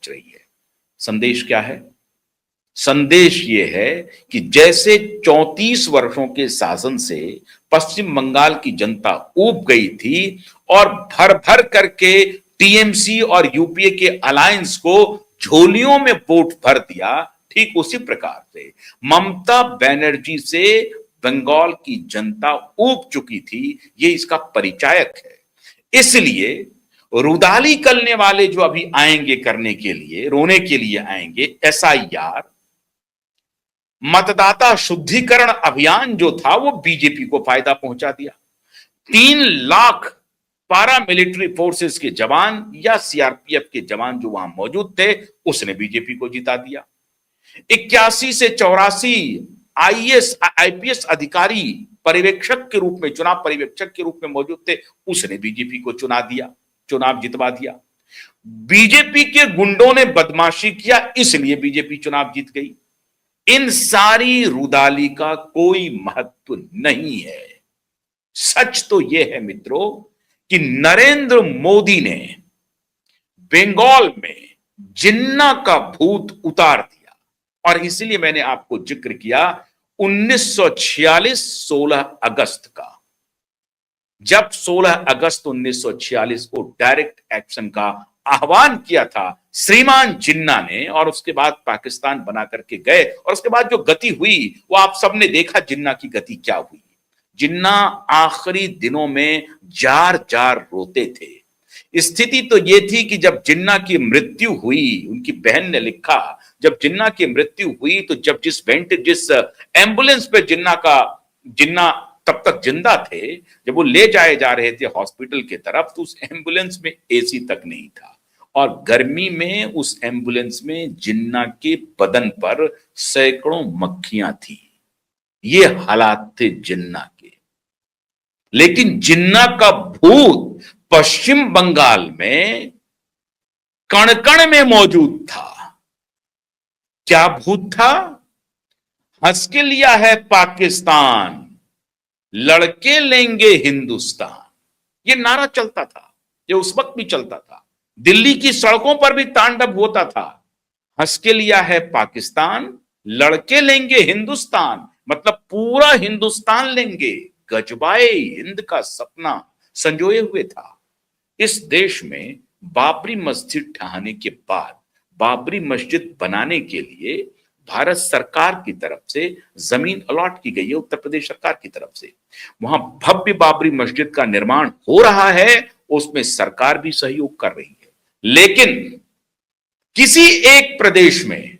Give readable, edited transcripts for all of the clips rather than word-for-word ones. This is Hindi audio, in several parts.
पहुंच रही है। संदेश क्या है? संदेश ये है कि जैसे 34 वर्षों के शासन से पश्चिम बंगाल की जनता ऊब गई थी और भर भर करके टीएमसी और यूपीए के अलायंस को झोलियों में वोट भर दिया, ठीक उसी प्रकार से ममता बनर्जी से बंगाल की जनता ऊब चुकी थी। ये इसका परिचायक है। इसलिए रुदाली करने वाले जो अभी आएंगे करने के लिए, रोने के लिए आएंगे, एसआईआर, मतदाता शुद्धिकरण अभियान जो था वो बीजेपी को फायदा पहुंचा दिया। 3 लाख पारा मिलिट्री फोर्सेस के जवान या सीआरपीएफ के जवान जो वहां मौजूद थे, उसने बीजेपी को जिता दिया। 81 से 84 आईएएस आईपीएस अधिकारी पर्यवेक्षक के रूप में, चुनाव पर्यवेक्षक के रूप में मौजूद थे, उसने बीजेपी को चुनाव जितवा दिया। बीजेपी के गुंडों ने बदमाशी किया, इसलिए बीजेपी चुनाव जीत गई। इन सारी रुदाली का कोई महत्व नहीं है। सच तो यह है मित्रों कि नरेंद्र मोदी ने बंगाल में जिन्ना का भूत उतार दिया, और इसलिए मैंने आपको जिक्र किया 1946 16 अगस्त का, जब 16 अगस्त 1946 को डायरेक्ट एक्शन का आह्वान किया था श्रीमान जिन्ना ने, और उसके बाद पाकिस्तान बना करके गए, और उसके बाद जो गति हुई वो आप सबने देखा। जिन्ना की गति क्या हुई? जिन्ना आखिरी दिनों में जार जार रोते थे। स्थिति तो ये थी कि जब जिन्ना की मृत्यु हुई, उनकी बहन ने लिखा, जब जिन्ना की मृत्यु हुई तो जब जिस एम्बुलेंस पे जिन्ना तब तक जिंदा थे, जब वो ले जाए जा रहे थे हॉस्पिटल की तरफ, तो उस एम्बुलेंस में एसी तक नहीं था, और गर्मी में उस एम्बुलेंस में जिन्ना के बदन पर सैकड़ों मक्खियां थी। ये हालात थे जिन्ना के। लेकिन जिन्ना का भूत पश्चिम बंगाल में कण कण में मौजूद था। क्या भूत था? हंस के लिया है पाकिस्तान, लड़के लेंगे हिंदुस्तान, ये नारा चलता था, ये उस वक्त भी चलता था। दिल्ली की सड़कों पर भी तांडव होता था। हंस के लिया है पाकिस्तान, लड़के लेंगे हिंदुस्तान, मतलब पूरा हिंदुस्तान लेंगे। गजबाए हिंद का सपना संजोए हुए था। इस देश में बाबरी मस्जिद ढहाने के बाद बाबरी मस्जिद बनाने के लिए भारत सरकार की तरफ से जमीन अलॉट की गई है, उत्तर प्रदेश सरकार की तरफ से। वहां भव्य बाबरी मस्जिद का निर्माण हो रहा है, उसमें सरकार भी सहयोग कर रही है। लेकिन किसी एक प्रदेश में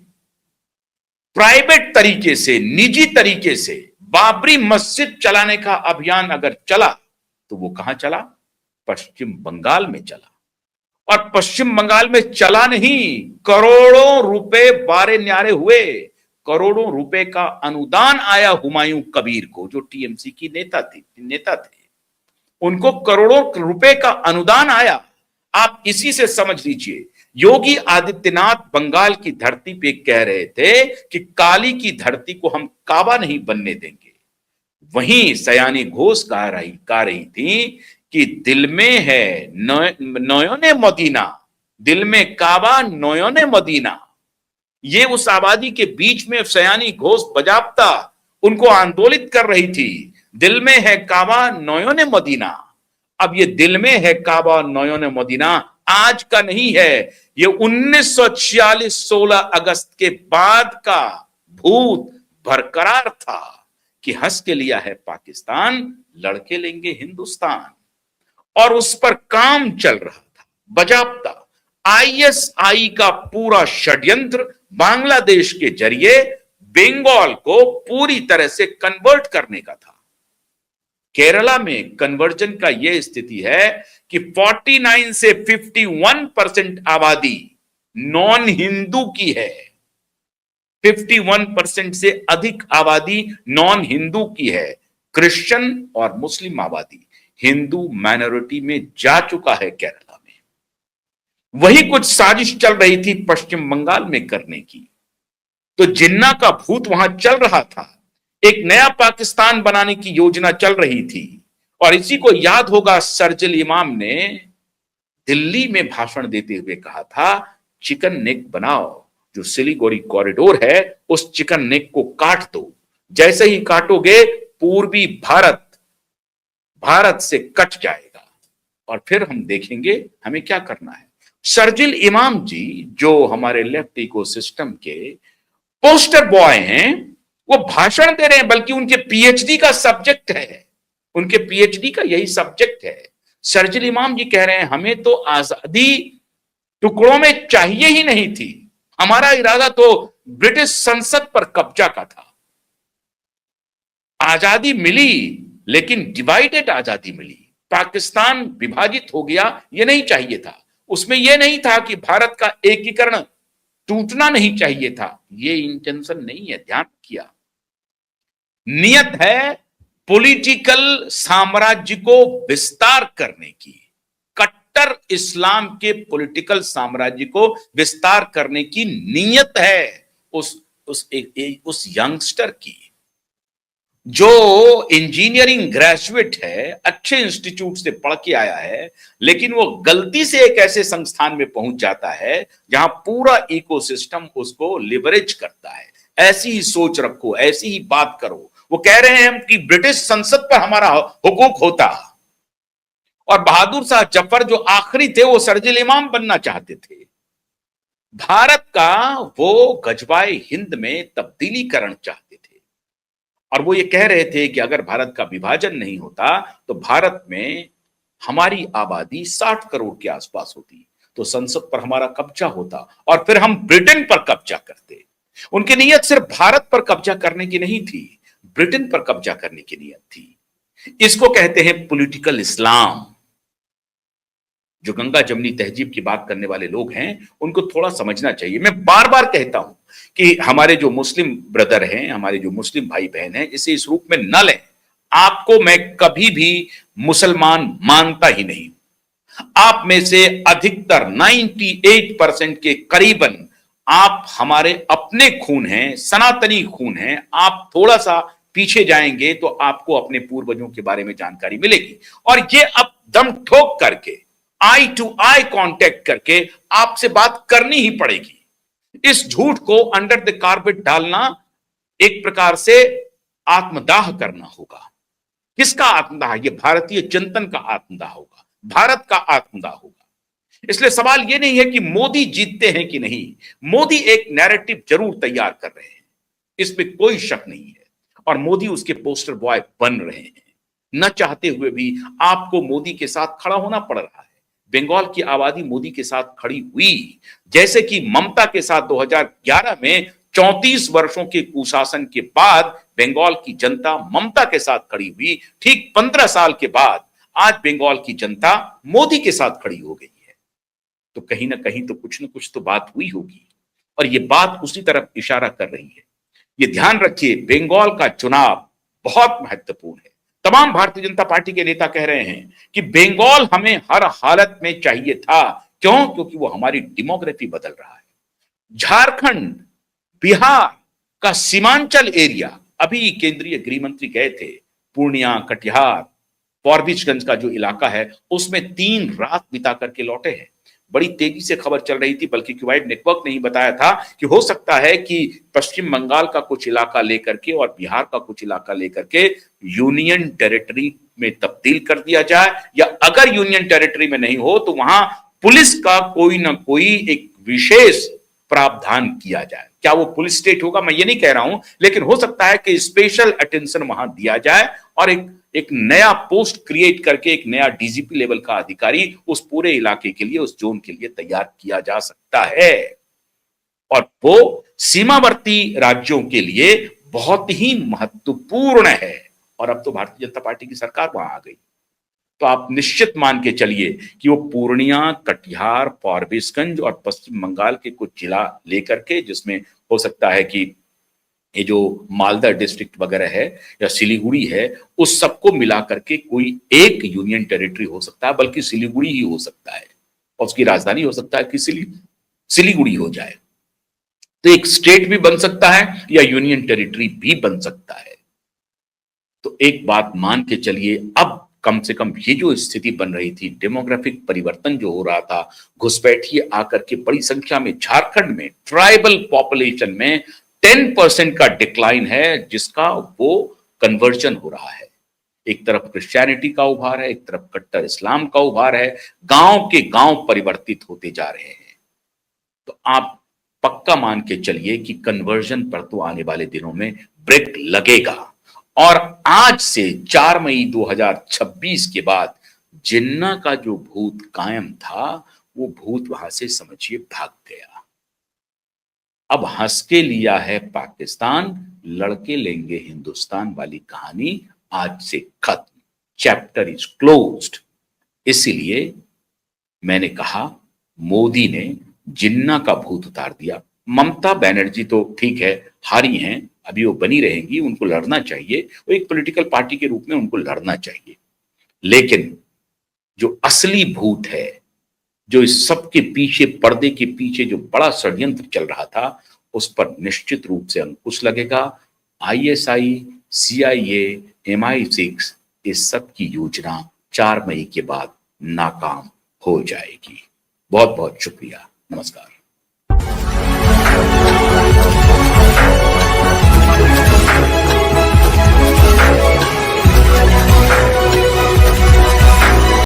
प्राइवेट तरीके से, निजी तरीके से बाबरी मस्जिद चलाने का अभियान अगर चला तो वो कहां चला? पश्चिम बंगाल में चला। और पश्चिम बंगाल में चला नहीं, करोड़ों रुपए बारे न्यारे हुए। करोड़ों रुपए का अनुदान आया हुमायूं कबीर को, जो टीएमसी की नेता थे, उनको करोड़ों रुपए का अनुदान आया। आप इसी से समझ लीजिए, योगी आदित्यनाथ बंगाल की धरती पे कह रहे थे कि काली की धरती को हम काबा नहीं बनने देंगे। वहीं सयानी घोष कह रही थी कि दिल में है नयने मदीना, दिल में काबा नयने मदीना। ये उस आबादी के बीच में सयानी घोष बजाबता उनको आंदोलित कर रही थी, दिल में है काबा नयने मदीना। अब ये दिल में है काबा नयने मदीना आज का नहीं है, ये 1946 16 अगस्त के बाद का भूत बरकरार था कि हंस के लिया है पाकिस्तान, लड़के लेंगे हिंदुस्तान। और उस पर काम चल रहा था बजाबता। आईएसआई का पूरा षड्यंत्र बांग्लादेश के जरिए बंगाल को पूरी तरह से कन्वर्ट करने का था। केरला में कन्वर्जन का यह स्थिति है कि 49 से 51% आबादी नॉन हिंदू की है। 51% से अधिक आबादी नॉन हिंदू की है। क्रिश्चियन और मुस्लिम आबादी हिंदू माइनॉरिटी में जा चुका है केरला में। वही कुछ साजिश चल रही थी पश्चिम बंगाल में करने की। तो जिन्ना का भूत वहां चल रहा था, एक नया पाकिस्तान बनाने की योजना चल रही थी। और इसी को याद होगा, शरजील इमाम ने दिल्ली में भाषण देते हुए कहा था, चिकन नेक बनाओ, जो सिलीगुड़ी कॉरिडोर है उस चिकन नेक को काट दो। जैसे ही काटोगे पूर्वी भारत भारत से कट जाएगा और फिर हम देखेंगे हमें क्या करना है। शर्जिल इमाम जी जो हमारे लेफ्ट इकोसिस्टम के पोस्टर बॉय हैं, वो भाषण दे रहे हैं, बल्कि उनके पीएचडी का सब्जेक्ट है, उनके पीएचडी का यही सब्जेक्ट है। शर्जिल इमाम जी कह रहे हैं हमें तो आजादी टुकड़ों में चाहिए ही नहीं थी, हमारा इरादा तो ब्रिटिश संसद पर कब्जा का था। आजादी मिली लेकिन डिवाइडेड आजादी मिली, पाकिस्तान विभाजित हो गया, यह नहीं चाहिए था। उसमें यह नहीं था कि भारत का एकीकरण टूटना नहीं चाहिए था, यह इंटेंशन नहीं है, ध्यान किया। नियत है पॉलिटिकल साम्राज्य को विस्तार करने की, कट्टर इस्लाम के पॉलिटिकल साम्राज्य को विस्तार करने की नियत है उस यंगस्टर की, जो इंजीनियरिंग ग्रेजुएट है, अच्छे इंस्टीट्यूट से पढ़ के आया है, लेकिन वो गलती से एक ऐसे संस्थान में पहुंच जाता है जहां पूरा इकोसिस्टम उसको लिवरेज करता है। ऐसी ही सोच रखो, ऐसी ही बात करो। वो कह रहे हैं कि ब्रिटिश संसद पर हमारा हुकूक होता, और बहादुर शाह जफर जो आखिरी थे वो शर्जिल इमाम बनना चाहते थे। भारत का वो गजवाए हिंद में तब्दीली करना चाहते थे, और वो ये कह रहे थे कि अगर भारत का विभाजन नहीं होता तो भारत में हमारी आबादी 60 करोड़ के आसपास होती, तो संसद पर हमारा कब्जा होता और फिर हम ब्रिटेन पर कब्जा करते। उनकी नीयत सिर्फ भारत पर कब्जा करने की नहीं थी, ब्रिटेन पर कब्जा करने की नीयत थी। इसको कहते हैं पॉलिटिकल इस्लाम। जो गंगा जमनी तहजीब की बात करने वाले लोग हैं उनको थोड़ा समझना चाहिए। मैं बार बार कहता हूं कि हमारे जो मुस्लिम ब्रदर हैं, हमारे जो मुस्लिम भाई बहन हैं, इसे इस रूप में न लें। आपको मैं कभी भी मुसलमान मानता ही नहीं। आप में से अधिकतर 98% के करीबन आप हमारे अपने खून हैं, सनातनी खून हैं। आप थोड़ा सा पीछे जाएंगे तो आपको अपने पूर्वजों के बारे में जानकारी मिलेगी, और ये अब दम ठोक करके, आई टू आई कांटेक्ट करके आपसे बात करनी ही पड़ेगी। इस झूठ को अंडर द कारपेट डालना एक प्रकार से आत्मदाह करना होगा। किसका आत्मदाह? ये भारतीय चिंतन का आत्मदाह होगा, भारत का आत्मदाह होगा। इसलिए सवाल यह नहीं है कि मोदी जीतते हैं कि नहीं, मोदी एक नैरेटिव जरूर तैयार कर रहे हैं, इसमें कोई शक नहीं है, और मोदी उसके पोस्टर बॉय बन रहे हैं। न चाहते हुए भी आपको मोदी के साथ खड़ा होना पड़ रहा है। बंगाल की आबादी मोदी के साथ खड़ी हुई, जैसे कि ममता के साथ 2011 में 34 वर्षों के कुशासन के बाद बंगाल की जनता ममता के साथ खड़ी हुई। ठीक 15 साल के बाद आज बंगाल की जनता मोदी के साथ खड़ी हो गई है। तो कहीं ना कहीं तो कुछ न कुछ तो बात हुई होगी, और ये बात उसी तरफ इशारा कर रही है। ये ध्यान रखिए, बंगाल का चुनाव बहुत महत्वपूर्ण है। तमाम भारतीय जनता पार्टी के नेता कह रहे हैं कि बंगाल हमें हर हालत में चाहिए था। क्यों? क्योंकि वो हमारी डेमोग्राफी बदल रहा है। झारखंड, बिहार का सीमांचल एरिया, अभी केंद्रीय गृह मंत्री गए थे पूर्णिया, कटिहार, फॉरबिसगंज का जो इलाका है, उसमें 3 रात बिता करके लौटे हैं। बड़ी तेजी से खबर चल रही थी, बल्कि क्वाइट नेटवर्क ने ही बताया था कि हो सकता है कि पश्चिम बंगाल का कुछ इलाका लेकर के और बिहार का कुछ इलाका लेकर के यूनियन टेरिटरी में तब्दील कर दिया जाए, या अगर यूनियन टेरिटरी में नहीं हो तो वहां पुलिस का कोई ना कोई एक विशेष प्रावधान किया जाए। क्या वो पुलिस स्टेट होगा, मैं ये नहीं कह रहा हूं, लेकिन हो सकता है कि स्पेशल अटेंशन वहां दिया जाए और एक नया पोस्ट क्रिएट करके एक नया डीजीपी लेवल का अधिकारी उस पूरे इलाके के लिए, उस जोन के लिए तैयार किया जा सकता है। और वो सीमावर्ती राज्यों के लिए बहुत ही महत्वपूर्ण है। और अब तो भारतीय जनता पार्टी की सरकार वहां आ गई, तो आप निश्चित मान के चलिए कि वो पूर्णिया, कटिहार, फॉरबिसगंज और पश्चिम बंगाल के कुछ जिला लेकर के, जिसमें हो सकता है कि ये जो मालदा डिस्ट्रिक्ट वगैरह है या सिलीगुड़ी है, उस सबको मिला करके कोई एक यूनियन टेरिटरी हो सकता है, बल्कि सिलीगुड़ी ही हो सकता है, और उसकी राजधानी हो सकता है कि सिलीगुड़ी हो जाए। तो एक स्टेट भी बन सकता है या यूनियन टेरिटरी भी बन सकता है। तो एक बात मान के चलिए, अब कम से कम ये जो स्थिति बन रही थी, डेमोग्राफिक परिवर्तन जो हो रहा था, घुसपैठिए आकर के बड़ी संख्या में झारखंड में ट्राइबल पॉपुलेशन में 10% का डिक्लाइन है, जिसका वो कन्वर्जन हो रहा है। एक तरफ क्रिश्चियनिटी का उभार है, एक तरफ कट्टर इस्लाम का उभार है, गांव के गांव परिवर्तित होते जा रहे हैं। तो आप पक्का मान के चलिए कि कन्वर्जन पर तो आने वाले दिनों में ब्रेक लगेगा। और आज से 4 मई 2026 के बाद जिन्ना का जो भूत कायम था, वो भूत वहां से समझिए भाग गया। अब हंस के लिया है पाकिस्तान, लड़के लेंगे हिंदुस्तान वाली कहानी आज से खत्म। Chapter is closed. इसीलिए मैंने कहा, मोदी ने जिन्ना का भूत उतार दिया। ममता बनर्जी तो ठीक है, हारी हैं, अभी वो बनी रहेंगी, उनको लड़ना चाहिए, वो एक पॉलिटिकल पार्टी के रूप में उनको लड़ना चाहिए। लेकिन जो असली भूत है, जो इस सब के पीछे, पर्दे के पीछे जो बड़ा षड्यंत्र चल रहा था, उस पर निश्चित रूप से अंकुश लगेगा। आईएसआई, सीआईए, MI6 इस सब की योजना 4 मई के बाद नाकाम हो जाएगी। बहुत बहुत शुक्रिया। नमस्कार।